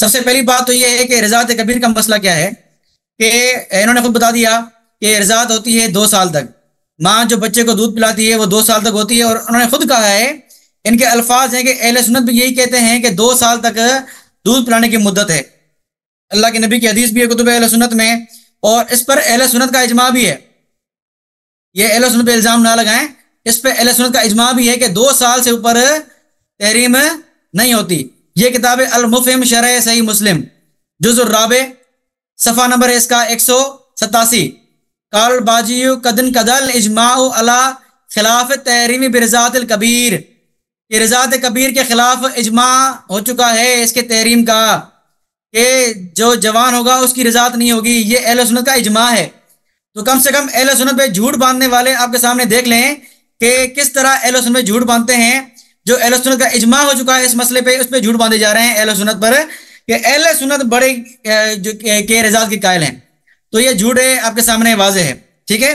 सबसे पहली बात तो ये है कि रज़ात कबीर का मसला क्या है कि इन्होंने खुद बता दिया कि रज़ात होती है 2 साल तक। माँ जो बच्चे को दूध पिलाती है वो 2 साल तक होती है, और उन्होंने खुद कहा है, इनके अल्फाज हैं कि अहले सुन्नत भी यही कहते हैं कि 2 साल तक दूध पिलाने की मुद्दत है। अल्लाह के नबी की हदीस भी है कुतुब अहले सुन्नत में, और इस पर अहले सुन्नत का इजमा भी है। ये अहले सुन्नत पे इल्ज़ाम ना लगाएं, इस पे अहले सुन्नत का इजमा भी है कि 2 साल से ऊपर तहरीम नहीं होती। ये किताब अल-मुफ़हिम शरह सही मुस्लिम जुज़ुर राबे सफ़ा नंबर है इसका 187। काल बाजियु कदन कदल इजमाउ अला खिलाफ तहरीमी बिरज़ातिल कबीर, ये रज़ात कबीर के खिलाफ इजमा हो चुका है इसके तहरीम का, कि जो जवान होगा उसकी रज़ात नहीं होगी। ये अहले सुन्नत का इजमा है। तो कम से कम अहले सुन्नत पे झूठ बांधने वाले आपके सामने देख लें कि किस तरह अहले सुन्नत पे झूठ बांधते हैं। जो अहले सुन्नत का इजमा हो चुका है इस मसले पे, उस पर झूठ बांधे जा रहे हैं अहले सुन्नत पर कि अहले सुन्नत बड़े जो के रज़ात के कायल हैं। तो ये झूठ है, आपके सामने वाज़ेह है। ठीक है,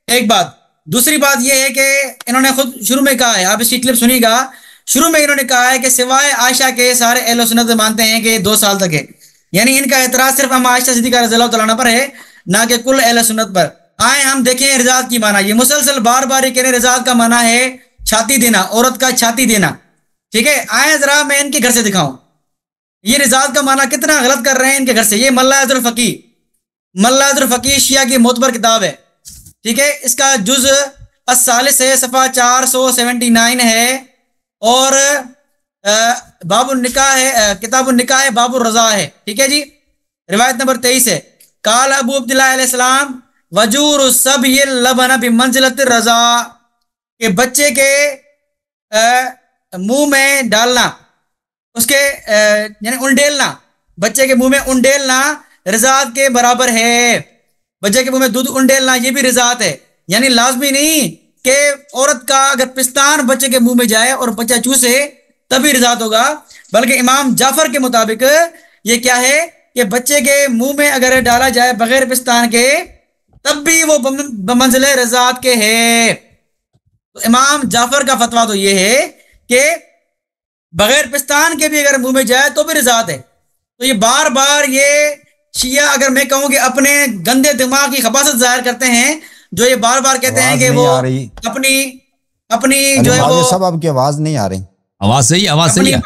एक बात। दूसरी बात ये है कि इन्होंने खुद शुरू में कहा है, आप इसकी क्लिप सुनिएगा, शुरू में इन्होंने कहा है कि सिवाय आयशा के सारे अहले सुन्नत मानते हैं कि 2 साल तक है। यानी इनका एतराज सिर्फ हम आयशा सिद्दीक़ा रज़ियल्लाहु तआला अन्हा पर है, ना कि कुल अहले सुन्नत पर। आए हम देखें रज़ात की माना। ये मुसलसल बार बार ये कह रहे हैं रज़ात का माना है छाती देना, औरत का छाती देना। ठीक है, आए जरा मैं इनके घर से दिखाऊं ये रज़ात का माना कितना गलत कर रहे हैं इनके घर से। ये मल्लाहुल फ़क़ीह शिया की मोतबर किताब है। ठीक है, इसका जुज़ अस-सालिस है, सफ़ा 479 है, और बाबुन निकाह है, किताबुन निकाह है, बाबुर रज़ा है। ठीक है जी, रिवायत नंबर 23 है। काल अबू अब्दुल्लाह अलैहिस्सलाम वजूर सब ये लबना बिमंज़िलत रज़ा, के बच्चे के मुंह में डालना, उसके यानी उंडेलना, बच्चे के मुंह में उंडेलना रज़ात के बराबर है। बच्चे के मुंह में दूध उंडेलना ये भी रज़ात है। यानी लाजमी नहीं कि औरत का अगर पिस्तान बच्चे के मुंह में जाए और बच्चा चूसे तभी रज़ात होगा, बल्कि इमाम जाफर के मुताबिक ये क्या है कि बच्चे के मुंह में अगर डाला जाए बगैर पिस्तान के तब भी वो बमंज़िले रज़ात के है। तो इमाम जाफर का फतवा तो ये है कि बगैर पिस्तान के भी अगर मुंह में जाए तो भी रज़ात है। तो ये बार बार ये शिया, अगर मैं कहूँ कि अपने गंदे दिमाग की खबासत जाहिर करते हैं, जो ये बार बार कहते हैं कि वो अपनी जो है वो सब आपकी आवाज नहीं आ रही। आवाज सही है, आवाज सही है,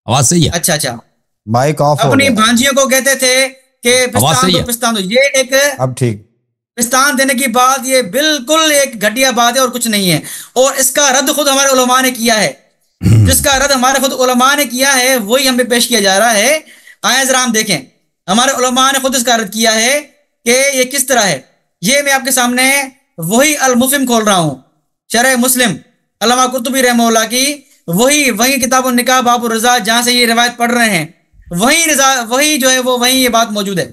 आवाज सही है। अच्छा, माइक ऑफ हो अपनी भांजियों को कहते थे कि पिस्तान दो, ये एक अब ठीक पिस्तान देने की बात, ये बिल्कुल एक घटिया बात है और कुछ नहीं है। और इसका रद्द खुद हमारे उलमा ने किया है। जिसका रद्द हमारे खुद उलमा ने किया है वही हमें पेश किया जा रहा है। आए जरा हम देखें, हमारे उलमा ने खुद इसका रद्द किया है कि ये किस तरह है। ये मैं आपके सामने वही अल-मुफ़हिम खोल रहा हूँ, शरह मुस्लिम अल्लामा कुर्तुबी रहमहुल्लाह की, वही किताबुन निकाह बाबुर रज़ा, जहाँ से ये रिवायत पढ़ रहे हैं, वही जो है वो वही ये बात मौजूद है।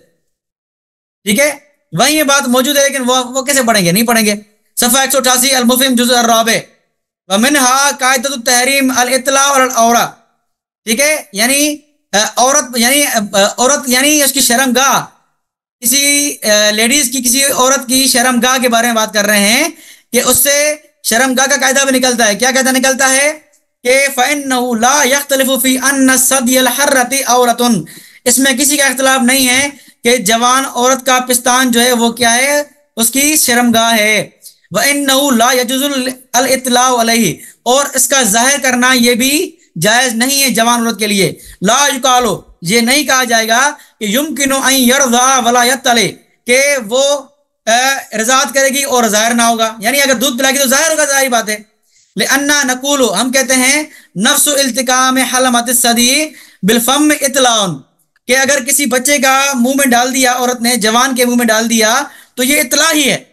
ठीक है, वही ये बात मौजूद है, लेकिन वो कैसे पढ़ेंगे? नहीं पढ़ेंगे। सफ़ा 188 अल-मुफ़हिम जुज़ अर-राबे व मिनहा कायदतुत तहरीम अल-इत्ला वल औरा। ठीक है, यानी औरत यानी उसकी शर्मगाह, किसी लेडीज की, किसी औरत की शर्मगाह के बारे में बात कर रहे हैं कि उससे शर्मगाह का कायदा भी निकलता है। क्या कायदा निकलता है कि फ़इन्नहु ला यख्तलिफु फ़ी अन्न सदियल हर्रति औरतुन, इसमें किसी का इख्तिलाफ नहीं है कि जवान औरत का पिस्तान जो है वो क्या है, उसकी शर्मगाह है। व इन्नहु ला यजुज़ुल अल-इत्लाउ अलैहि, और इसका जाहिर करना ये भी जायज नहीं है जवान औरत के लिए। ला युकालो, ये नहीं कहा जाएगा कि युमकिनु अन यरज़ा वला यत्तले, कि वो रज़ात करेगी और जाहिर ना होगा। यानी अगर दूध पिलाएगी तो जाहिर होगा, जाहिर बात है। लिअन्ना नकूलु, हम कहते हैं नफ्सु इल्तिकाम हलमतिस सदी बिलफम इत्लाउन, कि अगर किसी बच्चे का मुंह में डाल दिया औरत ने, जवान के मुंह में डाल दिया, तो ये इत्ला ही है।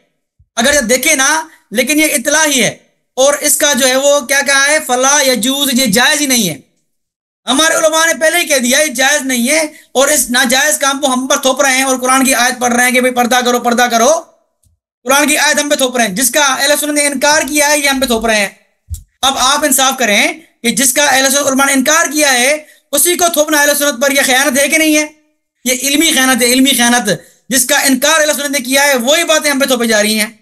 अगर देखे ना, लेकिन ये इत्ला ही है। और इसका जो है वो क्या कहा है, फला यजूज, ये जायज ही नहीं है। हमारे उलमा ने पहले ही कह दिया ये जायज नहीं है, और इस नाजायज काम को हम पर थोप रहे हैं और कुरान की आयत पढ़ रहे हैं कि भाई पर्दा करो पर्दा करो। कुरान की आयत हम पे थोप रहे हैं, जिसका अहले सुन्नत ने इनकार किया है ये हम पे थोप रहे हैं। अब आप इंसाफ करें कि जिसका अहले सुन्नत उलमा ने इनकार किया है उसी को थोपना अहले सुन्नत पर यह खयानत है कि नहीं है? ये इल्मी खयानत है, इल्मी खयानत। जिसका इनकार अहले सुन्नत ने किया है वही बातें हम पे थोपी जा रही हैं।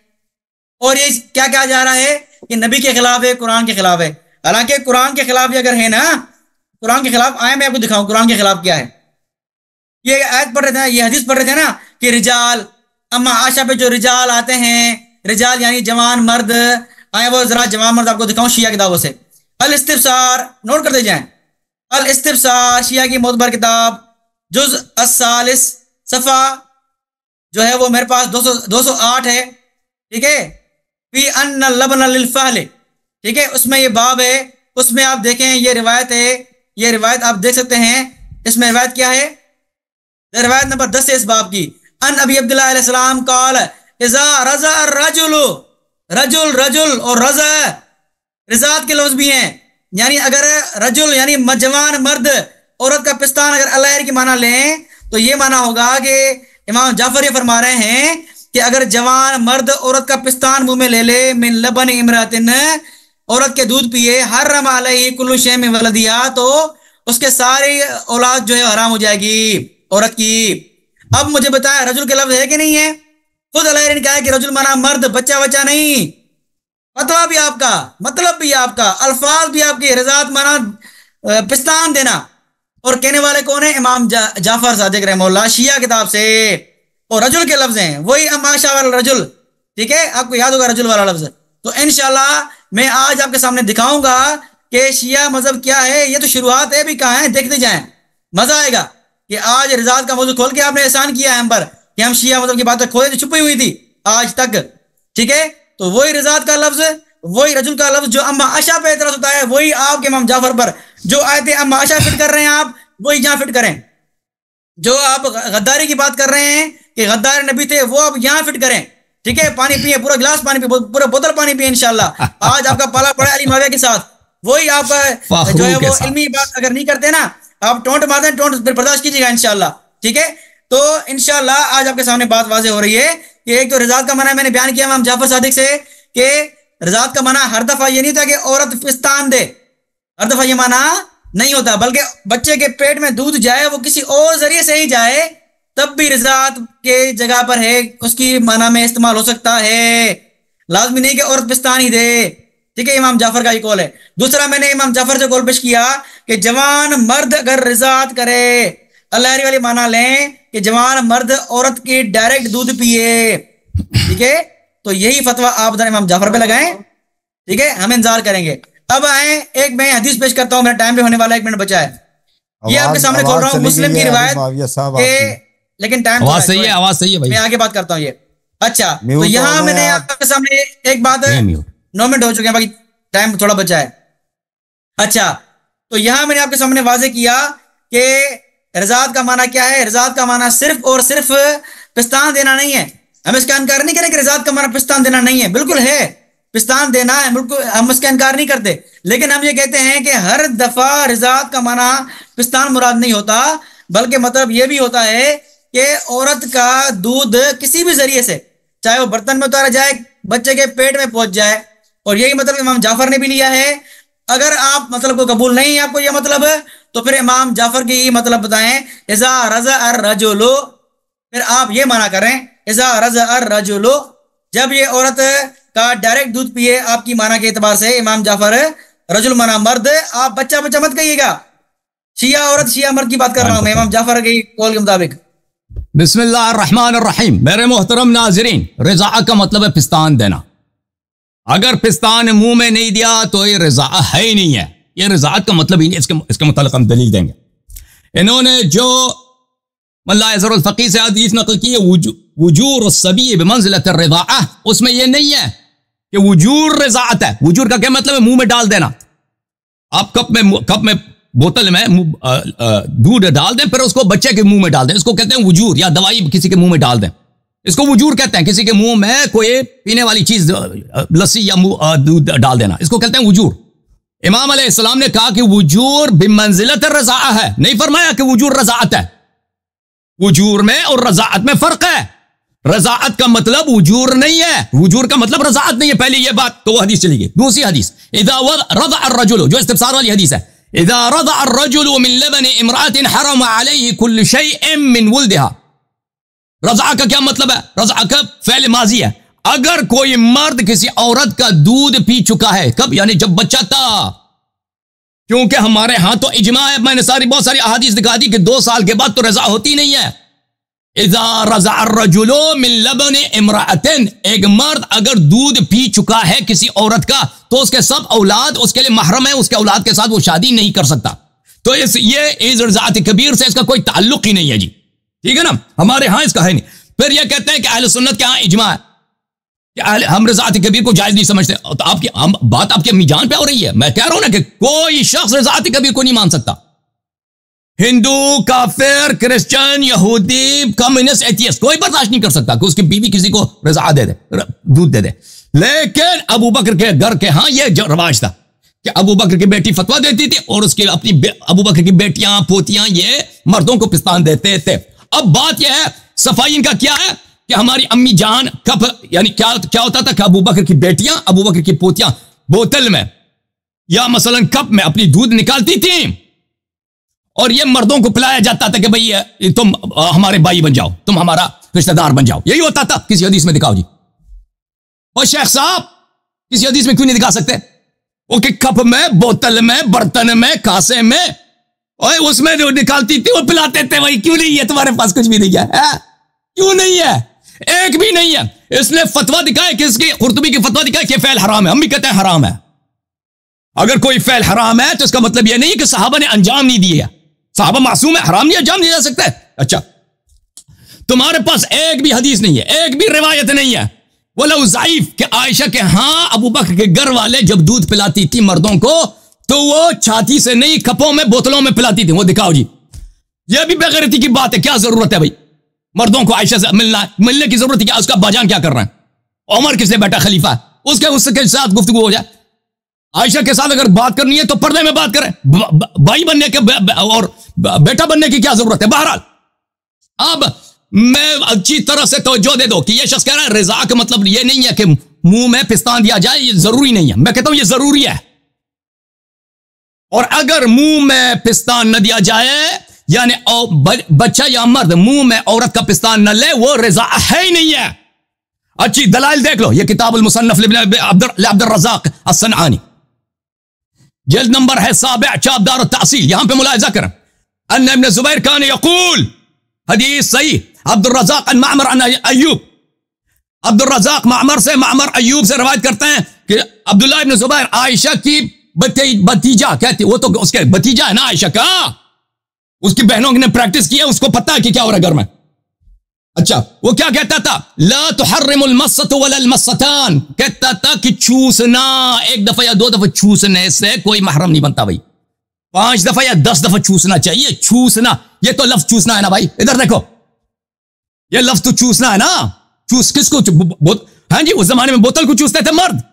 और ये क्या कहा जा रहा है कि नबी के खिलाफ है, कुरान के खिलाफ है। हालांकि कुरान के खिलाफ भी अगर है ना, कुरान के खिलाफ आए, मैं आपको दिखाऊं कुरान के खिलाफ क्या है। ये आयत पढ़ रहे थे ना, ये हदीस पढ़ रहे थे ना कि रिजाल, अम्मा आशा पे जो रिजाल आते हैं, रिजाल यानी जवान मर्द आए, वो जरा जवान मर्द आपको दिखाऊं शिया किताबों से। अल इस्तिफसार नोट करते जाएं, अल इस्तिफसार शिया की मोतबर किताब, जुज अस्सालिस, सफ़ा जो है वो मेरे पास 208 है, ठीक है। फी अन्न लबन लिल फहल, ठीक है, उसमें ये बाब है, उसमें आप देखें ये रिवायत है, ये रिवायत आप देख सकते हैं। इसमें रिवायत क्या है, रिवायत नंबर 10 है इस बाब की। अन अबी अब्दुल्लाह अलैहिस्सलाम काल इज़ा रज़ा रजुल, रजुल रजुल और रज़ा रिजात के लफ्ज भी हैं, यानी अगर रजुल यानी जवान मर्द औरत का पिस्तान अगर अलहर की माना लें तो ये माना होगा कि इमाम जाफर ये फरमा रहे हैं कि अगर जवान मर्द औरत का पिस्तान मुंह में ले ले, मिन लबन इमरातिन, औरत के दूध पिए, हर्रम अलैहि कुल्लु शै मिन वलदिहा, तो उसके सारी औलाद जो है हराम हो जाएगी औरत की। अब मुझे बताया रजुल के लफ्ज है कि नहीं है? खुद अलहर ने कहा है कि रजुल माना मर्द, बच्चा बच्चा नहीं। फतवा भी आपका, मतलब भी आपका, अल्फाज भी आपके, रजात माना पिस्तान देना। और कहने वाले कौन है? इमाम जाफर सादिक रहमतुल्लाह, शिया किताब से। और रजुल के लफ्ज हैं वही अमाशा वाला रजुल, ठीक है, आपको याद होगा रजुल वाला लफ्ज। तो इंशाल्लाह मैं आज आपके सामने दिखाऊंगा कि शिया मजहब क्या है। ये तो शुरुआत है, भी कहाँ है, देखते जाएं, मजा आएगा कि आज रिजात का मौजूद खोल के आपने एहसान किया है हम पर कि हम शिया मजहब की बातें खोले तो छुपी हुई थी आज तक, ठीक है। तो वही रिजात का लफ्ज, वही रजुल का लफ्ज जो अम्मा आशा पे एतराज होता है, वही आपके इमाम जाफर पर जो आयतें अम्मा आशा फिट कर रहे हैं आप वही यहाँ फिट करें। जो आप गद्दारी की बात कर रहे हैं कि गद्दार नबी थे, वो आप यहाँ फिट करें, ठीक है। पानी पिए, पूरा गिलास पानी पिए, पूरा बोतल पानी पिए इंशाल्लाह। आज आपका पाला पड़ा अली माविया के साथ, वही आपका जो है वो इल्मी बात अगर नहीं करते ना, आप टोंट मारते हैं, टोंट बर्दाश्त कीजिएगा इंशाल्लाह, ठीक है। तो इंशाल्लाह आज आपके सामने बात वाज़ेह हो रही है कि एक तो रिजात का मना मैंने बयान किया इमाम जाफर सादिक से कि रिजात का मना हर दफा ये नहीं था कि औरत पिस्तान दे, हर दफा ये माना नहीं होता, बल्कि बच्चे के पेट में दूध जाए वो किसी और जरिए से ही जाए तब भी रिजात के जगह पर है, उसकी माना में इस्तेमाल हो सकता है, लाजमी नहीं कि औरत पिस्तान ही दे, ठीक है। इमाम जाफर का ये कौल है। दूसरा मैंने इमाम जाफर से कौल पेश किया कि जवान मर्द अगर रिजात करे, अल्लाहरी वाली माना लें कि जवान मर्द औरत की डायरेक्ट दूध पिए, ठीक है। तो यही फतवा आप इमाम जाफर पे लगाएं, ठीक है, हम इंतजार करेंगे। अब आए, एक मैं हदीस पेश करता हूं, मेरा टाइम भी होने वाला है, 1 मिनट बचा है। ये आपके सामने खोल रहा हूं मुस्लिम की रिवायत, लेकिन टाइम आवाज सही है, आवाज सही है भाई, मैं आगे बात करता हूं ये। अच्छा, तो यहाँ मैंने आपके सामने एक बात, 9 मिनट हो चुके हैं, बाकी टाइम थोड़ा बचा है। अच्छा, तो यहाँ मैंने आपके सामने वाजे किया कि रिजात का माना क्या है। रिजात का माना सिर्फ और सिर्फ पिस्तान देना नहीं है। हम इसका इनकार नहीं करें कि रिजात का माना पिस्तान देना नहीं है, बिल्कुल है, पिस्तान देना है, बिल्कुल हम इसका इनकार नहीं करते। लेकिन हम ये कहते हैं कि हर दफा रिजात का माना पिस्तान मुराद नहीं होता, बल्कि मतलब ये भी होता है कि औरत का दूध किसी भी जरिए से, चाहे वो बर्तन में उतारा जाए, बच्चे के पेट में पहुंच जाए, और यही मतलब इमाम जाफर ने भी लिया है। अगर आप मतलब को कबूल नहीं है आपको यह मतलब, तो फिर इमाम जाफर की मतलब बताएं, इज़ा रज़ा अर्रजुलु, फिर आप ये माना करें इज़ा रज़ा अर्रजुलु, जब ये औरत का डायरेक्ट दूध पिए, आपकी माना के एतबार से इमाम जाफर रजुल माना मर्द, आप बच्चा बच्चा मत कहिएगा, शिया औरत शिया मर्द की बात कर रहा हूं मैं इमाम जाफर के कौल के मुताबिक। बिस्मिल्लाहिर्रहमानिर्रहीम। मेरे मोहतरम नाज़रीन, रिज़ा का मतलब है पिस्तान देना। अगर पिस्तान मुंह में नहीं दिया तो ये रिज़ा है ही नहीं है, ये रिज़ात का मतलब ही नहीं। इसके मुतालिक हम दलील देंगे। इन्होंने जो मल्ला ज़रुल फ़क़ीह से हदीस नक़ल की है, वजूर सबी बिमंज़िलत रिज़ा, उसमें यह नहीं है कि वजूर रिज़ात है। वजूर का क्या मतलब है? मुंह में डाल देना। आप कप में बोतल में दूध डाल दें, फिर उसको बच्चे के मुंह में डाल दें, इसको कहते हैं वजूर। या दवाई किसी के मुंह में डाल दें, इसको वजूर कहते हैं। किसी के मुंह में कोई पीने वाली चीज, लस्सी या दूध डाल देना, इसको कहते हैं वजूर। इमाम अलैहिस्सलाम ने कहा कि वजूर बिमंज़िलत रज़ा है, नहीं फरमाया कि वजूर रज़ात है। वजूर में और रज़ात में फर्क है। रज़ात का मतलब वजूर नहीं है, वजूर का मतलब रज़ात नहीं है। पहले ये बात तो हदीस चली गई। दूसरी हदीस, इज़ा रज़अ अर्रजुलु, जो इस्तिफ़सार वाली हदीस है, इज़ा रज़अ अर्रजुलु मिन लबन इम्रातिन हरम अलैहि कुल्लु शैइन मिन वुल्दिहा। रज़ा का क्या मतलब है? रज़ा का फ़ेल माज़ी है। अगर कोई मर्द किसी औरत का दूध पी चुका है, कब? यानी जब बच्चा था, क्योंकि हमारे यहां तो इजमा है, मैंने बहुत सारी अहादीस दिखा दी कि 2 साल के बाद तो रजा होती नहीं है। इज़ा रज़ा अर्रजुलु मिन लबन इम्राअतिन, एक मर्द अगर दूध पी चुका है किसी औरत का तो उसके सब औलाद उसके लिए महरम है, उसके औलाद के साथ वो शादी नहीं कर सकता। तो ये इस रज़ात कबीर से इसका कोई ताल्लुक ही नहीं है जी, ठीक है ना, हमारे यहां इसका है नहीं। फिर ये कहते हैं कि अहले सुन्नत के यहां इजमा है कि हम रज़ात कबीर को जायज नहीं समझते। तो बात आपकी अम्मी जान पे हो रही है। मैं कह रहा हूं ना कि कोई शख्स रज़ात कबीर को नहीं मान सकता। हिंदू, काफिर, क्रिश्चियन, यहूदी, कम्युनिस्ट, एथियस्ट कोई बर्दाश्त नहीं कर सकता कि उसकी बीवी किसी को रज़ा दे दे, दूध दे दे। लेकिन अबू बकर के घर के यहां यह रवाज था कि अबू बकर की बेटी फतवा देती थी और उसकी अपनी अबू बकर की बेटियां, पोतियां ये मर्दों को पिस्तान देते थे। अब बात यह है, सफाई इनका क्या है कि हमारी अम्मी जान कप, यानी क्या होता था कि अबू बकर की बेटियां, अबू बकर की पोतियां बोतल में या मसलन कप में अपनी दूध निकालती थी और ये मर्दों को पिलाया जाता था कि भाई तुम हमारे भाई बन जाओ, तुम हमारा रिश्तेदार बन जाओ। यही होता था। किसी हदीस में दिखाओ जी। और शेख साहब किसी हदीस में क्यों नहीं दिखा सकते? ओके, कप में, बोतल में, बर्तन में, कासे में, और उसमें जो निकालती थी वो पिलाते थे। भाई क्यों नहीं है तुम्हारे पास? कुछ भी नहीं है, क्यों नहीं है? एक भी नहीं है। इसने फतवा दिखाया, किसकी? कुर्तुबी की फतवा दिखाया कि फेल हराम है। हम भी कहते हैं हराम है। अगर कोई फेल हराम है तो इसका मतलब यह नहीं कि सहाबा ने अंजाम नहीं दिया। सहाबा मासूम है, हराम नहीं अंजाम दिया जा सकता है। अच्छा, तुम्हारे पास एक भी हदीस नहीं है, एक भी रिवायत नहीं है बोला ज़ाइफ कि आयशा के हां अबू बकर के घर वाले जब दूध पिलाती थी मर्दों को तो वो छाती से नहीं, कपों में, बोतलों में पिलाती थी। वो दिखाओ जी। यह भी बेगैरती की बात है। क्या जरूरत है भाई मर्दों को आयशा से मिलने की जरूरत है क्या? उसका बाजान क्या कर रहा है? उमर किसने बैठा खलीफा, उसके साथ गुफ्तगू हो जाए। आयशा के साथ अगर बात करनी है तो पर्दे में बात करें। भाई बनने के और बेटा बनने की क्या जरूरत है? बहरहाल, अब मैं अच्छी तरह से तवज्जो दे दो कि यह शख्स कह रहा है रिजा का मतलब यह नहीं है कि मुंह में पिस्तान दिया जाए, यह जरूरी नहीं है। मैं कहता हूं यह जरूरी है। और अगर मुंह में पिस्तान न दिया जाए, यानी बच्चा या मर्द मुंह में औरत का पिस्तान न ले, वो रिजा है ही नहीं है। अच्छी दलाइल देख लो। यह किताबुल मुसन्नफ अब्दुर रज़ाक अस्सनआनी, जल्द नंबर है 7, चाबदार तहसील। यहां पे मुलाहिजा करें, अन्ना इब्न ज़ुबैर कान यक़ूल, हदीस सही, अब्दुर रज़ाक अन मामर अन अय्यूब, अब्दुर रज़ाक मामर से, मामर अय्यूब से रवायत करते हैं कि अब्दुल्लाह इब्न ज़ुबैर आयशा की भतीजा कहती, वो तो उसके भतीजा है ना आयशा का, उसकी बहनों ने प्रैक्टिस किया, उसको पता है कि क्या हो रहा है घर में। अच्छा, वो क्या कहता था? ला तुहर्रिमुल मस्सतु वलल मस्सतान, कहता था कि चूसना, एक दफा या 2 दफा चूसने से कोई महरम नहीं बनता भाई। 5 दफा या 10 दफा चूसना चाहिए। चूसना, ये तो लफ्ज चूसना है ना भाई, इधर देखो, ये लफ्ज तो चूसना है ना। चूस किसको? हाँ जी, उस जमाने में बोतल को चूसते थे मर्द।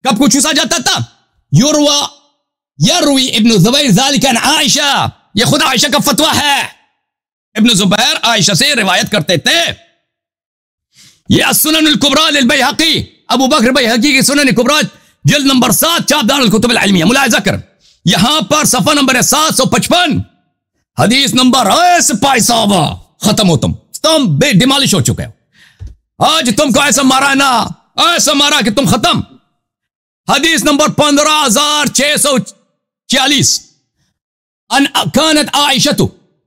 कब को चूसा जाता था? यरवी इब्न ज़ुबैर ज़ालिका अन आयशा, ये खुद आयशा का फतवा है। इब्न ज़ुबैर आयशा से रिवायत करते थे। ये अस्सुननुल कुबरा लिल बैहक़ी, अबू बकर बैहक़ी की सुनन कुबरा जिल्द नंबर 7, चाबदार अल कुतुब अल इल्मिया। मुलाहिजा कर, यहां पर सफा नंबर है 755, हदीस नंबर सिपाही साहबा, खत्म हो तुम बेडिमालिश हो चुके हो। आज तुमको ऐसा मारा ना, ऐसा मारा कि तुम खत्म। हदीस नंबर 15646, अन कानत आयशा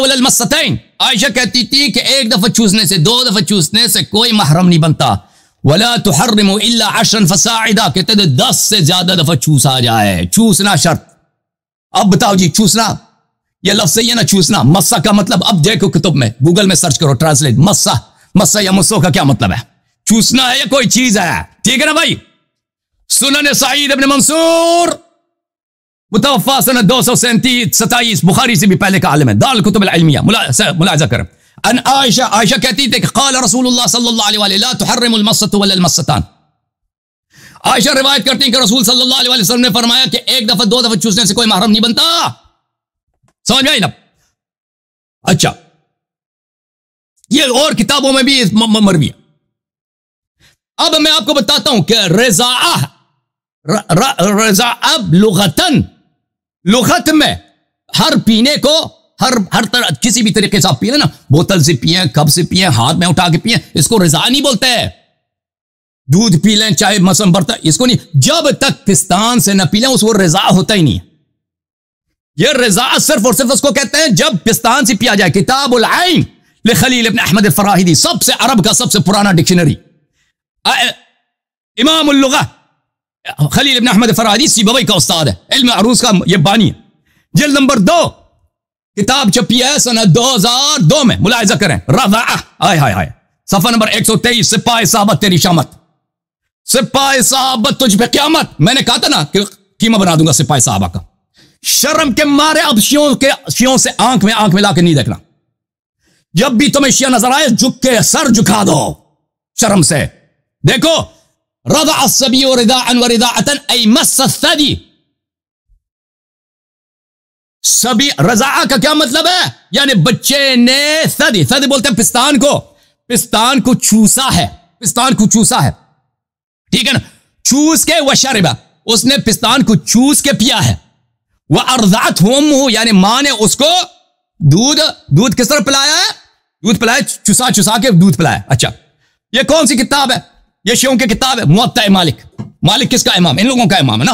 वलल मस्सतैन, आयशा कहती थी कि एक दफा चूसने से, 2 दफा चूसने से कोई महरम नहीं बनता। वला तुहर्रिमु इल्ला 10 फसाइदा, कहते थे 10 से ज्यादा दफा चूसा जाए, चूसना शर्त। अब बताओ जी, चूसना यह लफ्ज सही है ना? चूसना, मस्सा का मतलब, अब देखो कुतुब में, गूगल में सर्च करो, ट्रांसलेट, मस्सा या मुस्सो का क्या मतलब है? चूसना है या कोई चीज है? ठीक है ना भाई? सुनन सईद इब्न मंसूर मुतवफ़ा सन 237, बुखारी से भी पहले का आलिम है, दारुल कुतुब अल इल्मिया। मुलाहिजा करें, अन आयशा, आयशा कहती थी कि क़ाल रसूलुल्लाह सल्लल्लाहु अलैहि वसल्लम ला तुहर्रिमुल मस्सतु वलल मस्सतान। आयशा रिवायत करती हैं कि रसूल सल्लल्लाहु अलैहि वसल्लम ने फरमाया कि एक दफा 2 दफा चूसने से कोई महरम नहीं बनता। समझ में आई ना? अच्छा, ये और किताबों में भी मरवी है। अब मैं आपको बताता हूं कि रज़ा लुगतन, लुगत में हर पीने को, हर तरह किसी भी तरीके से आप पिए ना, बोतल से पिए, कप से पिए, हाथ में उठा के पिए, इसको रज़ा नहीं बोलते हैं। दूध पी लें चाहे मौसम बढ़ता, इसको नहीं, जब तक पिस्तान से न पी लें उसको रजा होता ही नहीं है। यह रजा सिर्फ और सिर्फ उसको कहते हैं जब पिस्तान से पिया जाए। किताबुल आइन ले खलील इब्न अहमद अल-फराहिदी, सबसे अरब का सबसे पुराना डिक्शनरी, इमाम उल-लुगा खलील इब्न अहमद अल-फराहिदी सीबवी का उस्ताद है, इल्म अरूज का ये बानी है। जिल्द नंबर 2 किताब छपी है सन 2002 में, मुलाहिजा करें। रज़ा, हाय हाय हाय, सफा नंबर 123, सिपाही साहबत तेरी शामत, सिपाही साहबत तुझ पे क़यामत। मैंने कहा था ना कि कीमा बना दूंगा सिपाही साहबा का। शर्म के मारे अब शियों से आंख में आंख मिला के नहीं देखना। जब भी तुम्हें शिया नजर आए झुक के सर झुका दो शर्म से। देखो, रज़ा अस्सबी रिदाअन व रिदाअतन ऐ मस्स सदी, सभी रज़ा का क्या मतलब है? यानी बच्चे ने सदी, सदी बोलते हैं पिस्तान को, पिस्तान को चूसा है, पिस्तान को चूसा है, ठीक है ना, चूस के व शरिबा, उसने पिस्तान को चूस के पिया है। वह अर्ज़ात हुम्मुहु, यानी मां ने उसको दूध किस तरह पिलाया है? दूध पिलाया, चुसा चुसा के दूध पिलाया। अच्छा, ये कौन सी किताब है? ये शियों की किताब है, मुअत्ता मालिक। मालिक किसका इमाम? इन लोगों का इमाम है ना,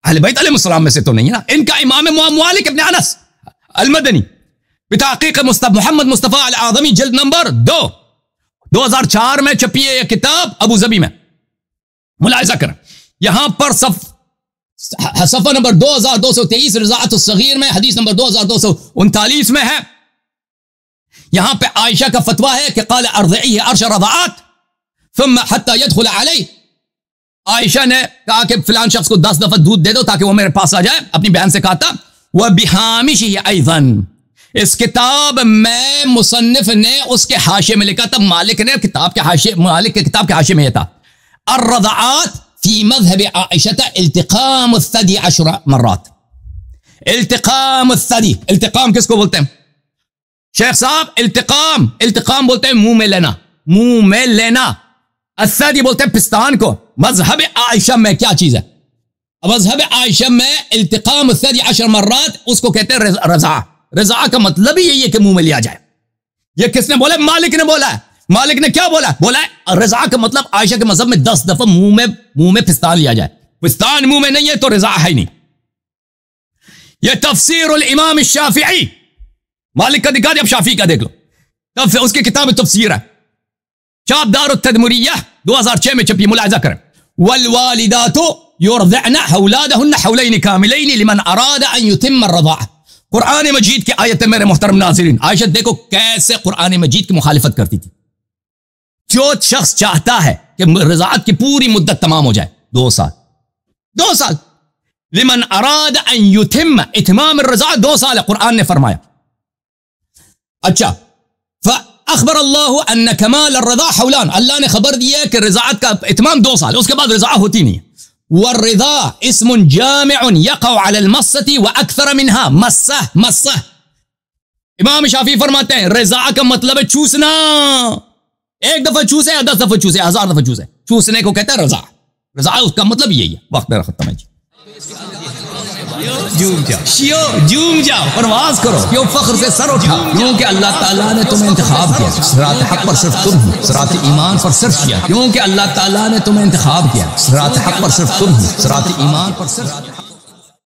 अहले बैत अलैहिस्सलाम में से तो नहीं है ना, इनका इमाम है मालिक इब्न अनस अल-मदनी, बितहक़ीक़ मोहम्मद मुस्तफ़ा अल-आज़मी, जिल्द नंबर 2, 2004 में छपी है यह किताब अबू ज़बी में। मुलाहिज़ा करें, यहां पर सफ़ा नंबर 2223 रिज़ाअत अस्सग़ीर में, हदीस नंबर 2239 में है। यहां पे आयशा का फतवा है कि क़ाल अर्ज़िही अर्श रज़ाअत थुम्मा हत्ता यदख़ुल अलैहि। आयशा ने कहा कि फिलान शख्स को 10 दफा दूध दे दो ताकि वो मेरे पास आ जाए। अपनी बहन से कहा था। वह बिहामिशिही अयज़न, इस किताब में मुसन्निफ ने उसके हाशिए में लिखा था, मालिक ने किताब के हाशिए, मालिक के किताब के हाशिए में यह था, अर्रज़ाअत फी मज़हब आयशा इल्तिक़ाम अस्सदी 10 मर्रात। इल्तिक़ाम अस्सदी, इल्तिक़ाम किसको बोलते हैं शेख साहब? इल्तिक़ाम बोलते हैं मुंह में लेना, मुंह में लेना। अस्सदी बोलते हैं पिस्तान को। मज़हब आयशा में क्या चीज है? मज़हब आयशा में इल्तिक़ाम अस्सदी 10 मर्रात, उसको कहते हैं रज़ा। रज़ा का मतलब ही यही है कि मुंह में लिया जाए। ये किसने बोला? मालिक ने बोला है। मालिक ने क्या बोला? बोला है रज़ा का मतलब आयशा के मज़हब में 10 दफा मुंह में पिस्तान लिया जाए। पिस्तान मुंह में नहीं है तो रज़ा है नहीं। यह तफसीरुल इमाम शाफिई, मालिक का दिखा दे, अब शाफी का देख लो। तब उसकी किताब तफसीर है, चाप दारुत तदमुरिया 2006 में छपी। मुलाहिज़ा करें, वल वालिदातु युरज़िअना औलादहुन्ना हौलैन कामिलैन लिमन अरादा अन युतिम्म अर्रज़ाअ। कुरान मजीद की आयत है मेरे मोहतरम नाज़रीन। आयशा देखो कैसे कुरान मजीद की मुखालिफत करती थी। जो शख्स चाहता है कि रज़ाअत की पूरी मुद्दत तमाम हो जाए, 2 साल, 2 साल, लिमन अरादा अन युतिम्म, इत्माम अर्रज़ाअ 2 साल है, कुरान ने फरमाया। अच्छा, अखबर अल्लाह अन्न कमाल अर्रज़ा हौलान, अल्लाह ने खबर दिया कि रज़ाअत का इत्माम 2 साल, उसके बाद रज़ा होती नहीं है। वर्रिज़ा इस्मुन जामिउन यक़अ अलल मस्सति व अक्सर मिनहा मस्सा, मस्सा। इमाम शाफी फरमाते हैं रज़ा का मतलब है चूसना। 1 दफा चूसे या 10 दफा चूसे, 1000 दफा चूसे, चूसने को कहते हैं रज़ा। रज़ा उसका मतलब यही है। वक्त मेरा खत्म है जी। जूम जाओ शियो, जूम जाओ, परवाज करो, क्यों फख्र से सर उठाओ, क्योंकि अल्लाह ताला ने तुम्हें इंतखाब किया। सिरात हक पर सिर्फ तुम हो, सिरात ईमान पर सिर्फ किया, क्योंकि अल्लाह ताला ने तुम्हें इंतखाब किया। सिरात हक पर सिर्फ तुम हो, सिरात ईमान पर सिर्फ